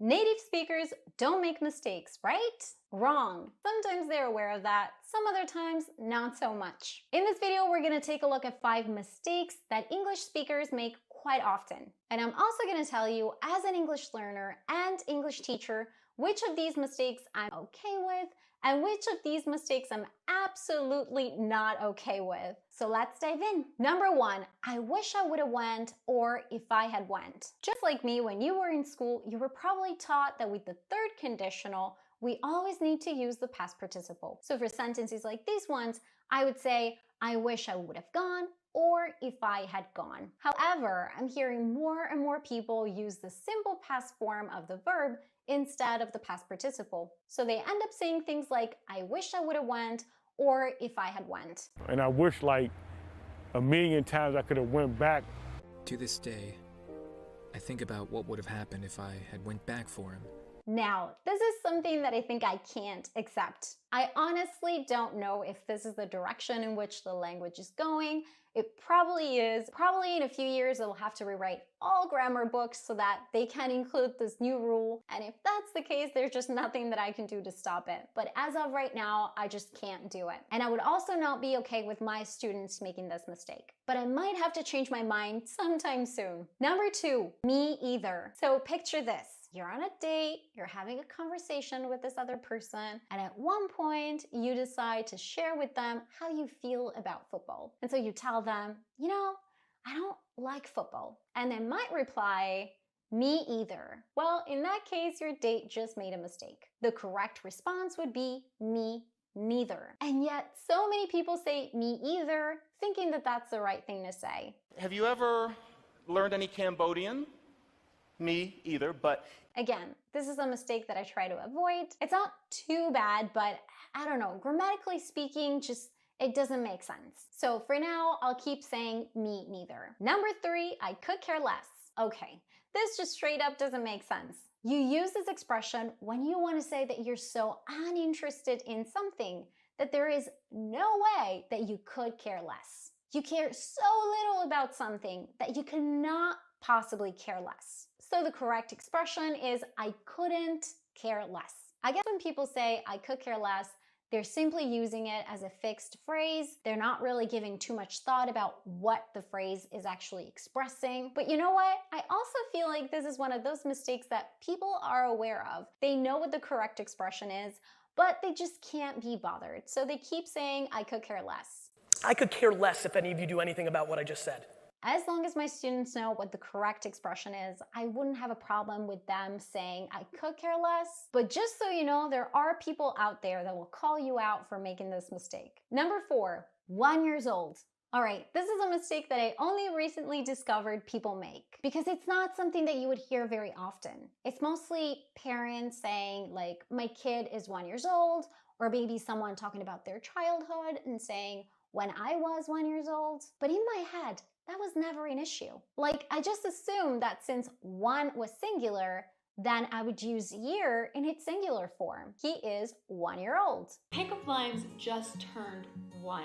Native speakers don't make mistakes, right? Wrong. Sometimes they're aware of that, some other times not so much. In this video, we're going to take a look at 5 mistakes that English speakers make quite often. And I'm also going to tell you, as an English learner and English teacher, which of these mistakes I'm okay with and which of these mistakes I'm absolutely not okay with. So let's dive in. Number 1, I wish I would have went, or if I had went. Just like me, when you were in school, you were probably taught that with the third conditional, we always need to use the past participle. So for sentences like these ones, I would say, I wish I would have gone, or if I had gone. However, I'm hearing more and more people use the simple past form of the verb instead of the past participle. So they end up saying things like, I wish I would have went, or if I had went. And I wish like a million times I could have went back. To this day, I think about what would have happened if I had went back for him. Now, this is something that I think I can't accept. I honestly don't know if this is the direction in which the language is going. It probably is. Probably in a few years, they'll have to rewrite all grammar books so that they can include this new rule. And if that's the case, there's just nothing that I can do to stop it. But as of right now, I just can't do it. And I would also not be okay with my students making this mistake. But I might have to change my mind sometime soon. Number 2, me either. So picture this. You're on a date, you're having a conversation with this other person, and at one point you decide to share with them how you feel about football. And so you tell them, you know, I don't like football. And they might reply, me either. Well, in that case, your date just made a mistake. The correct response would be me neither. And yet so many people say me either, thinking that that's the right thing to say. Have you ever learned any Cambodian? Me either, but again, this is a mistake that I try to avoid. It's not too bad, but I don't know, grammatically speaking, just it doesn't make sense. So for now, I'll keep saying me neither. Number 3, I could care less. Okay, this just straight up doesn't make sense. You use this expression when you want to say that you're so uninterested in something that there is no way that you could care less. You care so little about something that you cannot possibly care less. So the correct expression is I couldn't care less. I guess when people say I could care less, they're simply using it as a fixed phrase. They're not really giving too much thought about what the phrase is actually expressing. But you know what? I also feel like this is one of those mistakes that people are aware of. They know what the correct expression is, but they just can't be bothered. So they keep saying I could care less. I could care less if any of you do anything about what I just said. As long as my students know what the correct expression is, I wouldn't have a problem with them saying I could care less. But just so you know, there are people out there that will call you out for making this mistake. Number 4, 1 year old. All right, this is a mistake that I only recently discovered people make because it's not something that you would hear very often. It's mostly parents saying like, my kid is 1 year old, or maybe someone talking about their childhood and saying, when I was 1 year old. But in my head, that was never an issue. Like, I just assumed that since 1 was singular, then I would use year in its singular form. He is 1 year old. Jacob Limes just turned 1.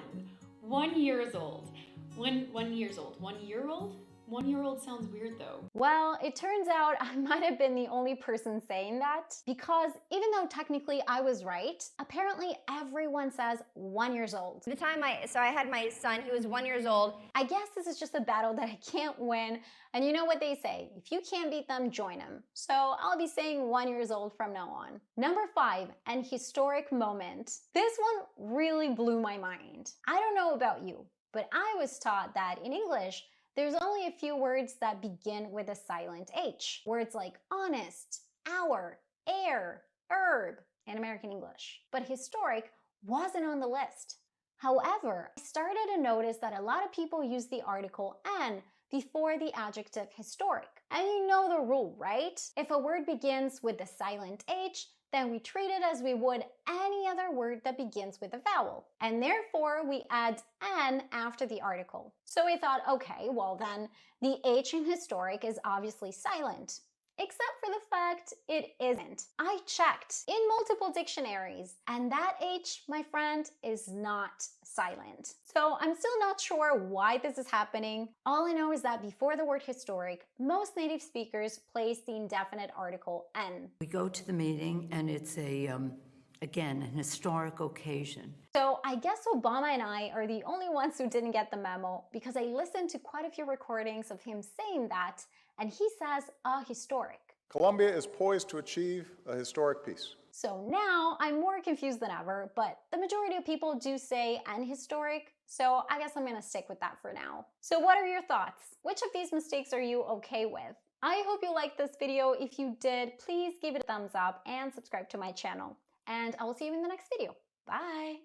1 years old. 1 years old. 1 year old? 1 year old sounds weird though. Well, it turns out I might have been the only person saying that because even though technically I was right, apparently everyone says 1 year old. The time I had my son, he was 1 year old. I guess this is just a battle that I can't win. And you know what they say, if you can't beat them, join them. So I'll be saying 1 year old from now on. Number 5, an historic moment. This one really blew my mind. I don't know about you, but I was taught that in English, there's only a few words that begin with a silent H. Words like honest, hour, air, herb in American English. But historic wasn't on the list. However, I started to notice that a lot of people use the article "an" before the adjective historic. And you know the rule, right? If a word begins with the silent H, then we treat it as we would any other word that begins with a vowel. And therefore, we add "an" after the article. So we thought, okay, well then, the H in historic is obviously silent. except for the fact it isn't. I checked in multiple dictionaries, and that H, my friend, is not silent. So I'm still not sure why this is happening. All I know is that before the word historic, most native speakers place the indefinite article N. We go to the meeting and it's again, an historic occasion. So I guess Obama and I are the only ones who didn't get the memo, because I listened to quite a few recordings of him saying that, and he says a historic. Colombia is poised to achieve a historic peace. So now I'm more confused than ever, but the majority of people do say an historic, so I guess I'm gonna stick with that for now. So what are your thoughts? Which of these mistakes are you okay with? I hope you liked this video. If you did, please give it a thumbs up and subscribe to my channel. And I will see you in the next video. Bye!